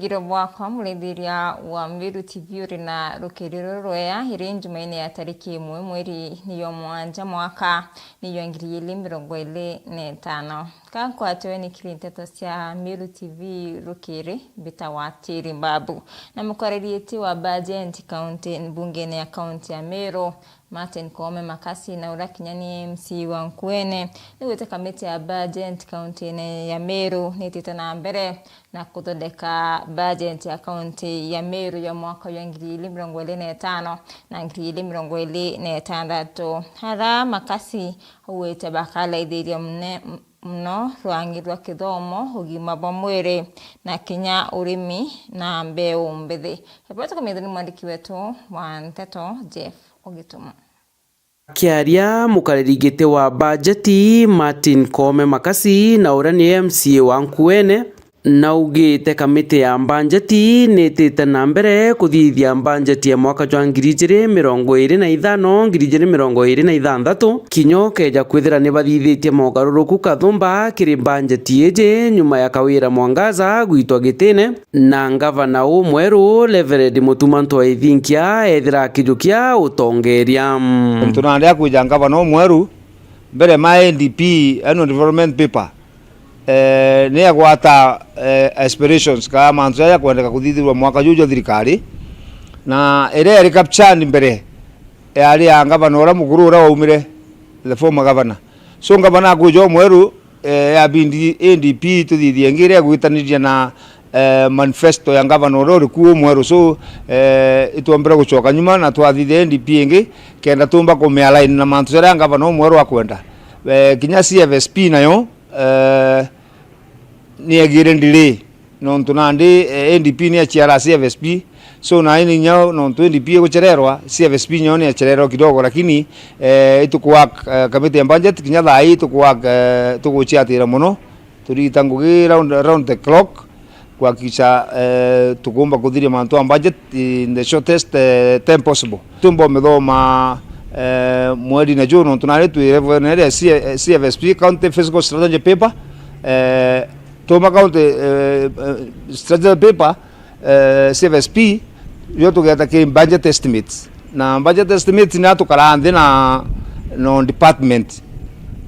Urugiro bwakwa murethiria wa Mbiru TV uri na rukiriro rwea iri Jumaine ya tariki 1 mweri niyo mwanja mwaka niyo 2025 kakwa tweni kirinteto cia Mbiru TV rukiri bitawatiri babu na mukwaririeti wa budget county mbungene ya county ya Meru Martin Koome Makasi na urakinyani MC wa Nkwene niwete kamiti ya budget county ya Meru nitita na mbere na kutodeka budget ya county ya Meru ya mwaka wa 2025 na 2026 hara Makasi uwete bakala idhiria mno rwangirwa kithomo ugima bwa mwiri na kinya urimi na mbeu mbithi hepoto kamithani mwandiki wetu wa Nteto Jeff Ogituma Kiaria mukarerigite wa bajeti Martin Koome Makasi na urani MC wa Nkwene na ugite kamiti ya bajeti nitite na mbere kuthithia bajeti ya mwaka wa 2025 2026 kinyo keja kwithira ni bathithitie mogaruruku kathumba kiri bajeti eje nyuma ya kawira Mwangaza gwitwa gitine na ngavana umweru Reverend Mutumanto wa Ithinkia ethira kijukia utongeria tunandia kuja ngavana umweru mbere ma NDP annual development paper ni agwata aspirations ka manzo ya kwendeka kuthithirwa mwaka jujo thirikari na ere recapture mbere yari ngavana ora mukuru ora waumire the former governor so ngavana kujo mweru ya bindi NDP tuthithie ngire gwitaniria na manifesto ya ngavana ora kuo mweru so ituambira gucoka nyuma na twathithie NDP ingi kenda tumba kumealign na manzo ya ngavana mweru akwenda kinya CFSP nayo ni agire ndile no tunandi NDP ni achiara CFSP so na ini nyao no NDP guchererwa CFSP nyao ni achererwa kidogo lakini itukuwa kamiti ya budget kinya thai itukuwa tuguchiatira muno turitangugi round the clock kwa kisha tukumba kuthiria mantu ya budget in the shortest time possible tumbo methoma mweri na June tunare tuirevenere CFSP county fiscal strategy paper toma county strategy paper CFSP yo tugeta ke budget estimates na budget estimates na tukarande na no department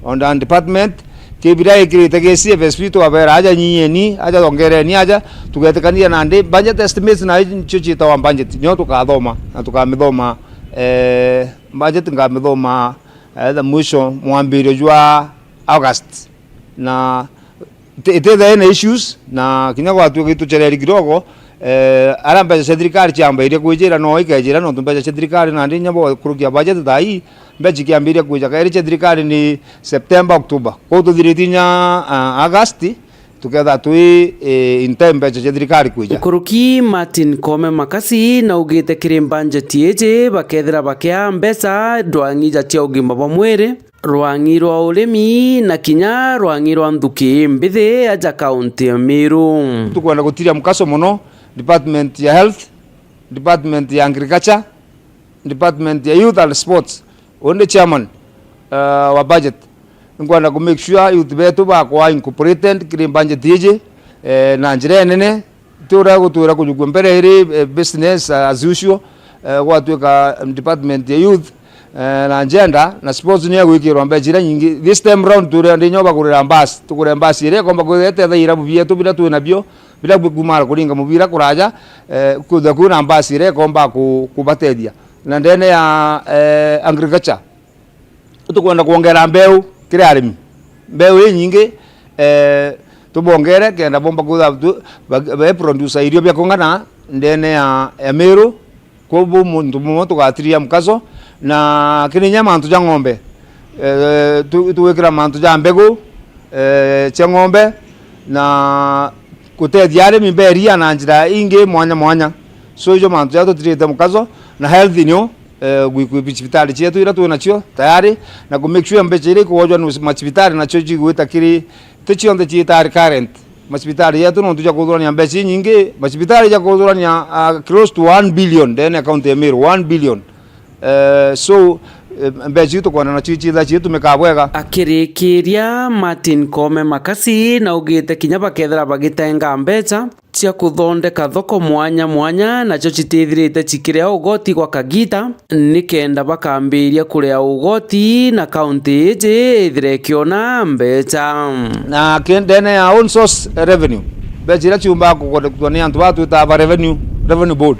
on the department ke birai kirite ke CFSP to abera aja nyini aja ongere ni aja tugetekania na ndi budget estimates na chichi ta budget nyo tukathoma na tukamithoma budget ngamithoma the mwisho mwambirio jwa August na ite the issues na kinya gwatu gituchereri kidogo aramba serikali chamba ile kujira no ikajira no tumba serikali na ndi nyambo kurukia budget thai mbeji kiambiria kuja kairi serikali ni September October ko tuthiritinya August tuketha tui in time becha serikali kuja kuruki Martin Koome Makasi na ugite kiri budget eje bakethira bakia mbesa ndwangija cia ugima bwa mwiri rwangi rwa urimi na kinya rwangi rwa nthuki mbithi aja county ya Meru tukwenda gutiria mukaso muno department ya health department ya agriculture department ya youth and sports onde chairman wa budget ngwana ku make sure youth betu bakwa incorporated kiri budget eje na njira nene tura kujugwa mbere iri business as usual gwatuika department ya youth na agenda na sports ni gwikirwa mbejira nyingi this time round tura ndi nyoba kurira mbasi tukure mbasi ire komba kwete thaira bubia tu bila tu nabyo bila kumara kuringa mubira kuraja kutha kuna mbasi ire komba kubatedia na ndene ya agriculture tukwenda kuongera mbeu kire arimi mbeu nyingi tubongere kenda bomba kutha be producer irio bya kongana ndene ya Meru kubu muntu mumo tukatiria mkazo na kininya mantu ja ng'ombe tuwekira mantu ja mbegu cia ng'ombe na kutethia arimi beria na njira ingi mwanya so ijo mantu ja tutirite mukazo na health nyo gwikwi hospitali chetu ira tu nacio tayari na ku make sure mbeche ire kuojwa ni hospitali nacio jigwita kiri tichionde chitari current hospitali yetu no tuja kudhurania mbeche nyingi hospitali ja kudhurania close to 1 billion then account ya Meru 1 billion so mbeca tukwana na chichitha chitu mikabwega. Akirikiria Martin Koome Makasi na ugite kinya bakethera bagitenga mbeca cia kuthondeka thoko mwanya mwanya nacio citithirite cikirea ugoti gwa kagita nikenda bakambiria kurea ugoti na kaunti iji ithire kiona mbeca na kendene ya own source revenue mbeca iria ciumba kukodekwa ni antu batu ta revenue board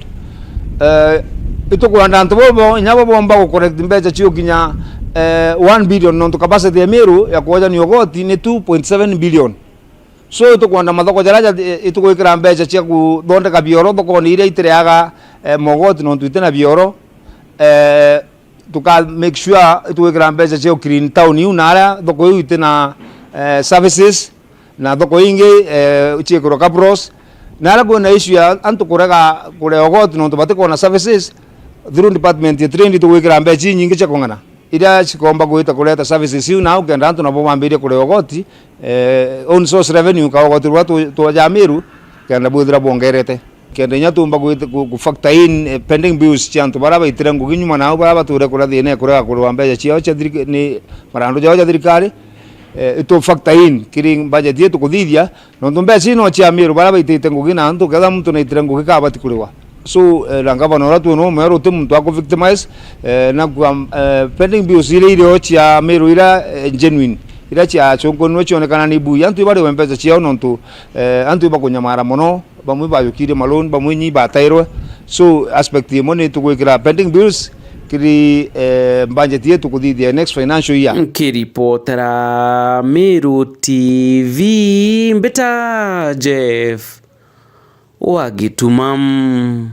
itukwenda antu bobo nyabo bomba gukorect mbeca cio kinya 1 billion no capacity ya Meru ya kuoja ni ugoti ni 2.7 billion. So itukwenda mathoko jaraja itukwikira mbeca cia kuthondeka bioro thoko ni iria itireaga mogoti no twitena bioro tuka make sure itukwikira mbeca cia clean town yu nara thoko yu itena services na thoko ingi chikiro kapros nara kuna issue ya antu kurega kure ogoti no tubate kona services through department ya training tukwikira mbeca nyingi cia kongana ira chikomba kuita kuleta services yu na ukenda antu nabo mambirie kure ogoti own source revenue ka ogoti watu to Meru kenda buthira bongerete kenda nya tumba ku factor in pending bills cia antu baraba itire ngugi nyuma nao baraba ture kura thine kurega kurwa mbeca cia cia ni marando cia thirikari ito factor in kiring budget yetu kuthithia no mbeca no cia Meru baraba itite ngugi na antu ketha muntu na itire ngugi ka bati kuriwa. So rangaba no ratu no mero te muntu ako victimize na kwa pending bills ile cia Meru ira genuine ira cia chongo no chionekana ni buya antu bari wempeza cia no ntu antu bakunyamara mono bamwe bayukire malone bamwe nyi batairwe. So aspect yemone tukwikira pending bills kiri budget yetu kuthithia next financial year. Kiripotera Meru TV Mbita Jeff Wagitumam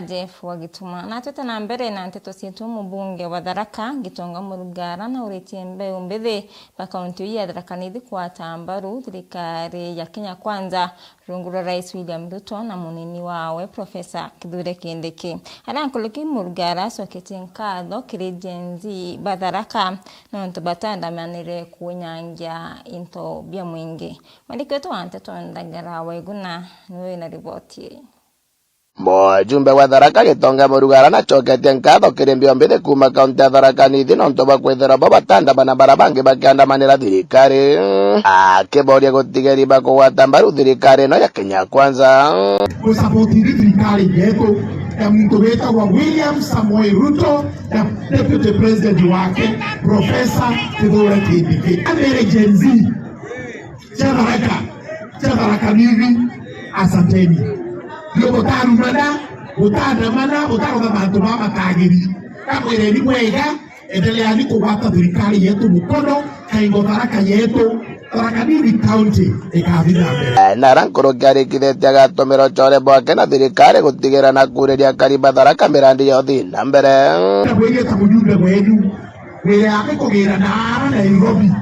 Jeff Wagituma na tete na mbere na nteto cietu mubunge wa Tharaka Gitonga Murugara na uritie mbeu mbithe pa kaunti ya Tharaka nithi kwa tambaru thirikari ya Kenya Kwanza rungura Rais William Ruto na munini wawe Professor Kithure Kindiki anankuluki Murugara sokete nkatho kiri jenzi Batharaka no ntubatanda manire kunyangia into bia mwingi mwandiki wetu wa nteto Ndagara Waiguna niwe na ripoti. Mujumbe wa Tharaka Gitonga Murugara na choketie nkatho kiri mbio mbithe kuma kaunti ya Tharaka nithi nontu bakwithira bo batanda bana barabangi bakiandamanira thirikari akiboria gutigeri bakugwata mbaru thirikari no ya Kenya Kwanza kusapotiri thirikari yetu ya mtu wetagwa William Samoei Ruto na deputy president wake Professor Kithure Kindiki amere jenzi cha Tharaka nithi asanteni yo utaruga bantu baba kagiri kamwire ni mwega endelea ni kuwata thirikari yetu mukono kaingo Tharaka yetu Tharaka nithi county ikabira mbere na rankoro gari kidete agatomero chore bwake na thirikari gutigira na kureria kariba Tharaka mirandi yothi na mbere kwege tamujumbe wenu wele akikugira na Nairobi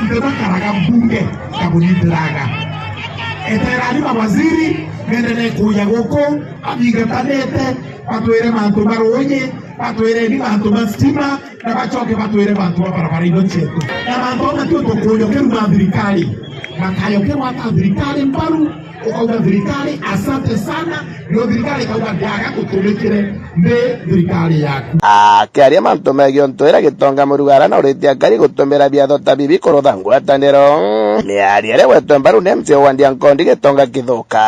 ndebakaraga bunge kabunitiraga eterani mawaziri ngendene kuya goko abigatanete batwere mantu baronye batwere ni mantu mastima na bachoke batwere mantu barabara ino chetu na mantu na tuto kuyo kema thirikari makayo kema thirikari mbaru ukauga thirikari asante sana ndio thirikari kauga ndiaga kutumikire ne thirikari yako akiaria mantu megio ntwira Gitonga Murugara na uritia kari gutumira biatho ta bibi kurutha ngwataniro ni ariere wetu mbaru ne mzee wandia nkondi Gitonga kithuka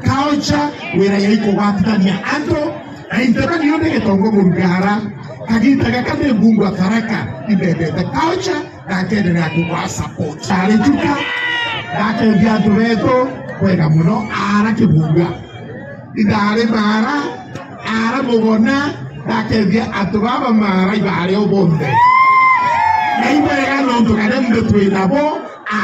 culture wera yaiko watania anto na intebani yonde Gitonga Murugara kagitaga kade bungu Tharaka ibebete culture na kende na kuwa support alijuka dake viatu vetu kwega muno ara kibunga idare mara ara mugona dake vya atubaba mara ibare obonde na ibare no tukane mbetu inabo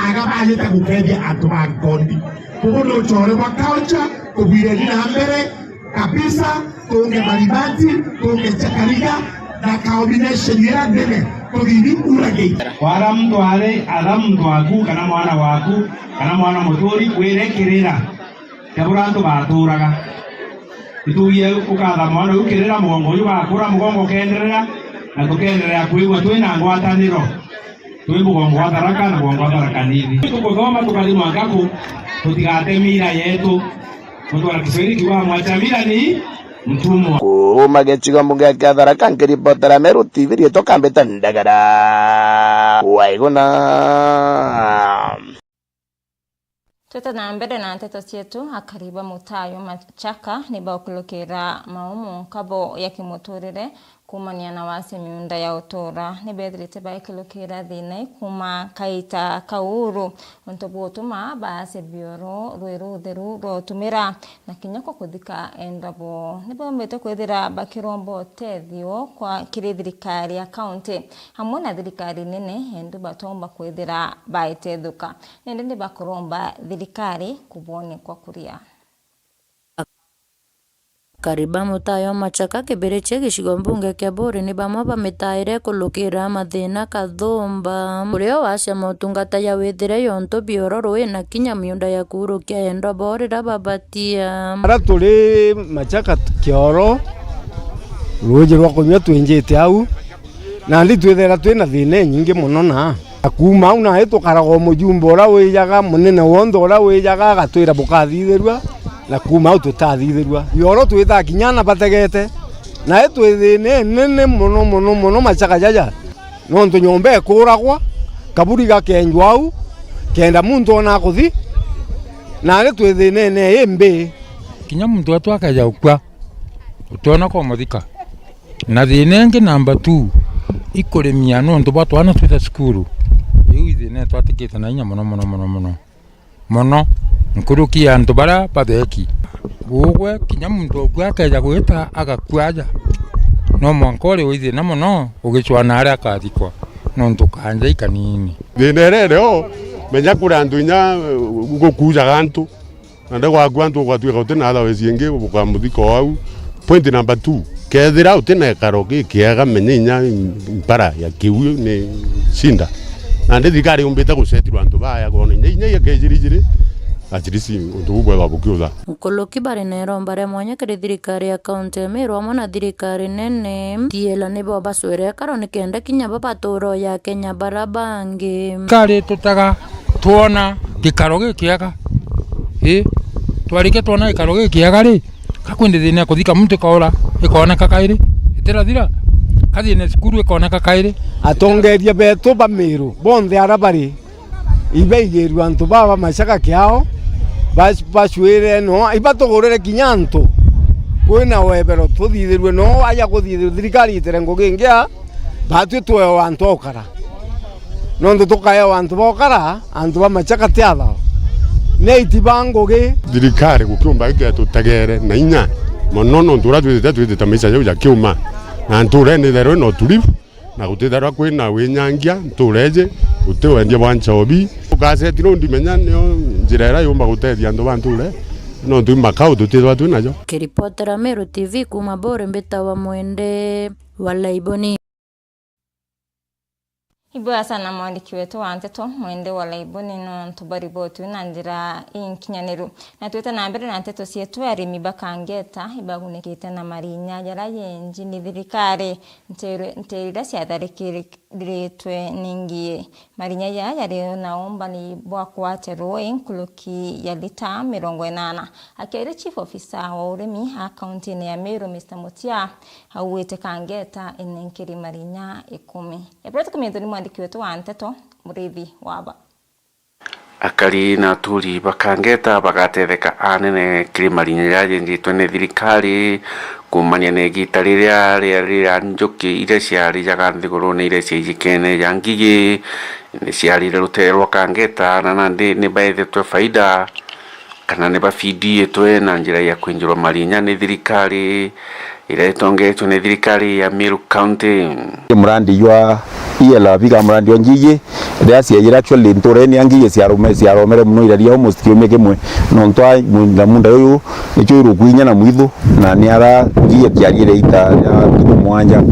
aga bahita kukedia atuba ngondi kubono chore wa culture kubire ni mbere kabisa tunge malibati tunge chakariga na combination ya ndene kugini urage wara mtu ale alamu waku kana mwana waku kana mwana mutori kwirekerera taburantu baturaga ituye ukatha mwana ukirira mugongo uyu bakura mugongo kenderera na tukenderera kuigwa twina ngwataniro twi mugongo wa Tharaka na mugongo wa Tharaka nithi tukuthoma tukalimwa ngaku tutigate mira yetu mutwara Kiswahili kiwa mwacha mira ni mtumwa. Kuma gĩcigo mbunge kĩa Tharaka ngĩribotera Meru TV rĩtwa Kambĩta Ndagara Waigũna. Tweta na mbere na nteto cietu akariba Mutayo Machaka ni bakulokera maumu kabo ya kimuturire kumania na wase miunda ya utora ni bedrite bakulokera thine kuma kaita kauru ontobotuma base bioro rweru deru rotumira na kinyako kuthika endabo ni bombete kwethira bakirombo tethio kwa kirithirikari ya county hamwe na thirikari nene endu batomba kwethira baithethuka nende ndi bakuromba thirikari kubone kwa kuria. Kariba Mutayo Machaka kibereche gicigo mbunge kia Buri ni bamwe bamitaire kulukira mathina kathumba urio wacia motungata ya withire yonto bioro rui na kinya miunda ya kurukia endo borira babatia ara turi Machaka kioro ruji rwa kunywa twinjite au na ndi twithera twina thina nyingi muno na akuma una hetu karago mujumbo ura wijaga munene wondo ura wijaga gatwira bukathithirwa na kuma au tutathithirwa yoro twitha kinyana bategete na etwithine nene muno Machaka jaja nonto nyombe kuragwa kaburi gakenjwa au kenda muntu ona kuthi na etwithine ne embe kinya muntu atwakaja ukwa utona ko muthika na thinenge namba 2 ikurimia nonto batwana twita skuru iu ithine twatikite na inya muno nkurukia antu bara batheki gugwe kinya muntu okwakeja gwita agakwaja no mwankore withina muno ugicwana aria akathikwa nontu kanja ikanini thinerere menya kura ndunya gukuja gantu nande gwakwa antu gwatuika utina otherwise ingi bukamuthiko au. Point number 2 kethira utina karo kiega menya mpara ya kiwu ni shinda nande thikari umbite gusetirwa antu baya gone inya yakejiri achirisi ndubwe babukiuza nkoloki bare nero bare mwanya kiri thirikari ya county ya Meru amwe na thirikari nene tiela nibo baswere karone kenda kinya babatoro ya Kenya barabangi kari tutaga tuona gikaro gikiaga twarike tuona gikaro gikiaga ri kakwende thina kuthika muntu kaura ikona kakairi itira thira kathi ne skuru ikona kakairi atongeria beto ba Meru bonde arabari ibeigeru antu baba Machaka kiao baswire no ibatogorere kinyanto kwina webero tuthithirwe no aya kuthithirwe thirikari iterengo gingia batwe tuwe antu okara nondo tukaya antu bokara antu ba Machaka tiatha neiti bangoge thirikari gukiumba gitutagere na inya monono ndura twite maica ya kiuma na nture ni thero no tulivu na gutithara kwina winyangia ntureje utiwendia bwancha obi ukasetiro ndimenya nio njirera yumba gutethia andu banture no ndu makau tutithwa tunajo. Kiripotera Meru TV kuma Buri mbitawa mwende Walaiboni. Ibwa sana mwandiki wetu wa Nteto mwende Walaiboni no tubaribotu na njira inkinyaneru na tuweta na mbere na Nteto sietu arimi bakangeta ibagunekite na marinya jara yenji ni thirikari nterira ciatharikiriretwe ningie marinya yari naomba ni bwa kwaterwo inkuluki ya lita 80 akere chief officer wa urimi a county ya Meru Mr. Mutia hauwete kangeta inenkiri marinya 10 eproto kumento ni mwandiki wetu wa Nteto Murithi Waba akari na turi bakangeta bagatetheka anene kirimarinya yaje nditwe ne thirikari kumania ne gitariria ria njoki ire ciari jaganthiguru ne ire cijikene yangige ne ciari ruterwa kangeta na nandi ne baithetwe faida kana ne bafidi etwe na njira ya kwinjirwa marinya ne thirikari ire tongetwe ne thirikari ya Meru County murandi ywa iyela biga murandi onjije reasi yira actually ntoreni angiye ciaromere muno iraria almost kiumye kimwe nontwa munda uyu nicho irukwinya na mwithu na ni ara ngiye kiarire ita mwanja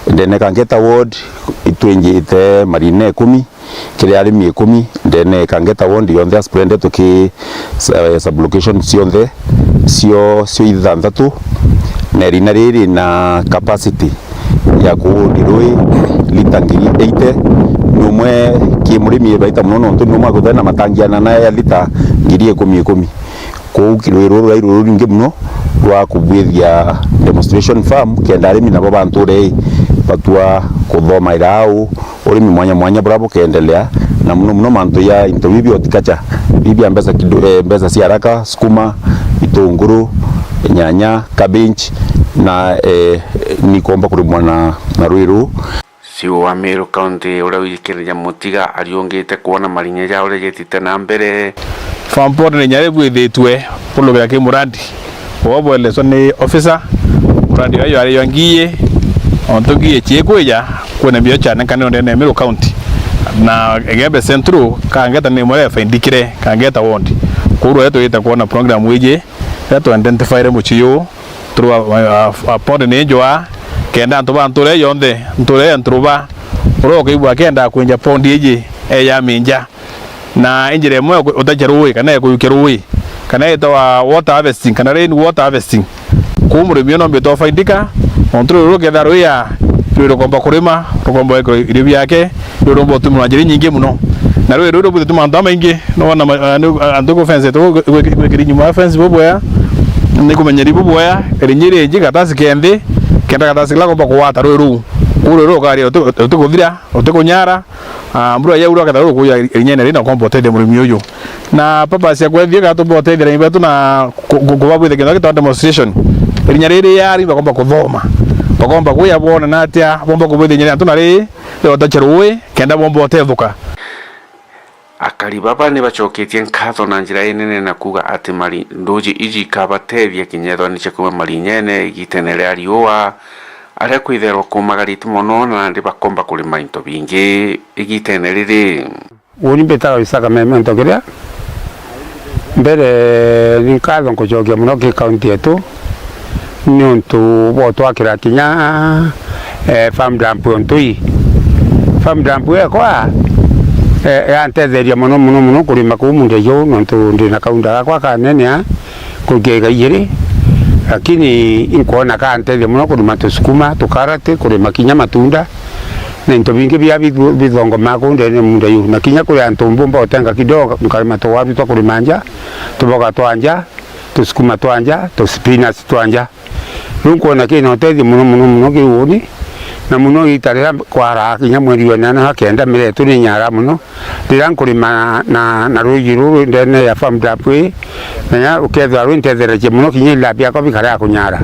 ndene kangeta ward itwenjite marine 10 kile arimi 10 ndene kangeta ward yonthe splendid tuki sub location cionthe cio ithanthatu na rina riri na capacity ya kudiroi litangiri 80 numwe kimurimi baita muno ntu numwe guthena matangiana na ya lita ngiri 10 kou kirwiro rairo ringe muno rwa kubwithia demonstration farm kenda arimi nabo banture batua kuthoma irau urimi mwanya mwanya bravo keendelea na muno manto ya interview otikacha bibia mbesa si haraka sukuma itunguru nyanya cabbage na ni komba kuri mwana na Ruiru Sio wa Meru County ura wikirija mutiga ariongete kuona marinya ya ura yetite na mbere Famport ni nyare bwithitwe pulugera ki muradi wobwele so ni officer muradi ayo ari yangiye ontogiye chekweja kwena biyo cyane kandi onde Meru County na egembe centro kangeta ni more findikire kangeta wondi kuru yeto yita kuona program wije yeto identify muchiyo through a port ni joa kenda ntuba ntule yonde ntule ntruba uroke ibwa kenda kwenja pondi ije ya minja na injire mwe utajeruwe kana yakuyukeruwe kana ito water harvesting kana rain water harvesting kumure miono mbeto faindika ontro uroke daruya rero komba kurima rokombo eko iribi yake rero mbotu mwajiri nyingi muno na rero butu tumanda maingi no wana andoko fence to kwekiri nyuma fence boboya nikumenyeri boboya erinyire nji katasi kende kenda katasi la komba kuwata rero uro kari utukuthira utukunyara mbura ya uro kataro kuya erinyene rina komba tede murimi uyu na papa cia kwethie gatumbo tede imbetu na kubabwithe kenda kita demonstration erinyare yari bakomba kuthoma bakomba kuya bona natia bomba kubwithe nyene tunari leo tacheruwe kenda bomba otethuka akari baba ni bachoketie nkatho na njira yenene na kuga ati mari ndoji iji kabatethia kinyetho ni chekuma mari nyene gitenere ariwa aria kwitherwa kumagarite muno na ndi bakomba kulima into bingi igitenere ri uri mbeta isaka meme ntokeria mbere ni nkatho nkuchokia muno ki county yetu ni untu botwakira kinya farm dump ontui farm dump kwa antetheria muno kurima ku munde yo nontu ndina kaunda kwa kanene kugega yiri lakini inkuona ka antetheria muno kurima tusukuma tukarate kurima kinya matunda na into bingi bya bithongo makunde ne munde yo na kinya kuri antumbumba otenga kidogo nkarima to wabi to kurima nja tuboga twanja tusukuma twanja to spinach twanja nkuona kino antetheria muno kiuni na muno itarira kwara kinya mweri wa nana hakenda mire tuni nyara muno ndira nkurima na Ruiru ndene ya farm dapwe na ukethwa rwintethera muno kinya ilabia ko bikara kunyara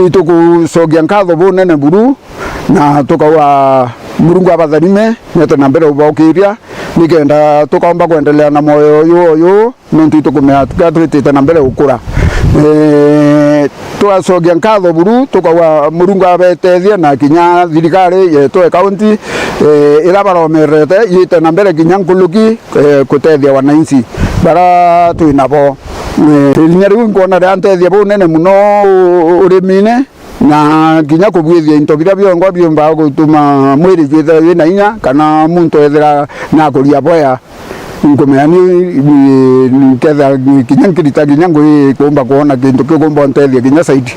itukucogia nkatho bunene buru na tukawa Murungu abatharime nete na mbere ubokiria nikenda tukaomba kuendelea na moyo uyu nontu tukumea tukatwitite na mbere ukura tuacogia nkatho buru tukawa Murungu abetethia na kinya thirikari yetu county ira baromerete yite na mbere kinya nkuluki kutethia wananchi bara twinabo rinya riu nkuona ria ntethia bunene muno urimine na kinya kubwithia into biria biongo biomba gutuma mwiri jwitha wina inya kana muntu ethera na kuria boya ngomea ni ketha kinya nkirita kinya ngui kumba kuona kintu kigomba ntethia kinya saidi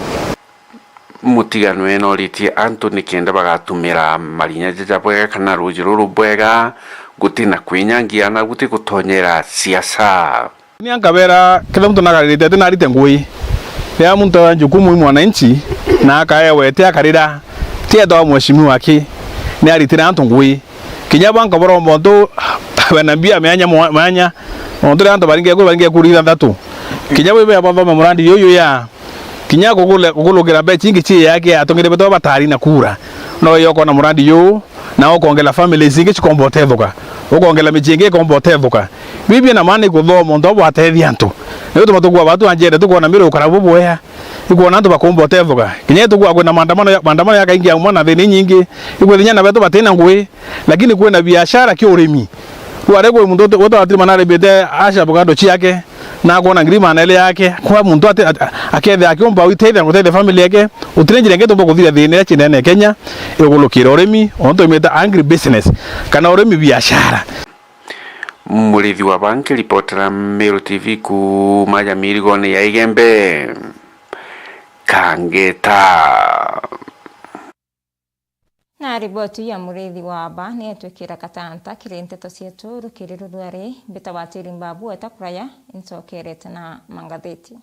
mutigano eno ritie Anthony kenda bagatumira marinya jaja bwega kana Ruiru bwega gutina kwinyangia na guti gutonyera siasa ni ankabera kila mtu nakarite tena arite ngui ya muntu wa jukumu mwananchi na akaewete akarira tieto mheshimiwa wake ni aritira antu ngui kinya banka boro mbondo banambia meanya ondore antu baringe kurira ndatu kinya wewe abava murandi yoyo ya kinya kugulugira be chingi chi yake atongere beto batari na kura no yoko na murandi yo na okongela family zingi chikombotethuka okongela mijingi kombotethuka bibi na mani kuthoma ndo bwatethia antu niyo tumatugwa batu anjere tukona miro karabu boya ikuona antu bakombotethuka kinya tukwa kwena maandamano yakaingia mwana thini nyingi ikwethinya na beto batena ngui lakini kwena biashara kiurimi wale kwa muntu wote atiri manare bete asha bugado chi yake na kuona ngirima na ile yake kwa muntu akethe akiomba witethia ngutethia family yake utirenjire ngeto bokuthira thini ya chinene Kenya igulukira urimi onto imeta agri business kana urimi biashara murithi wa banki reportera Meru TV ku maya mirigone ya igembe kangeta. na riboti ya murithi wa ba ni etwikira katanta kiri nteto cietu rukiri rurwari bita watiri mbabu etakuraya insokerete na mangatheti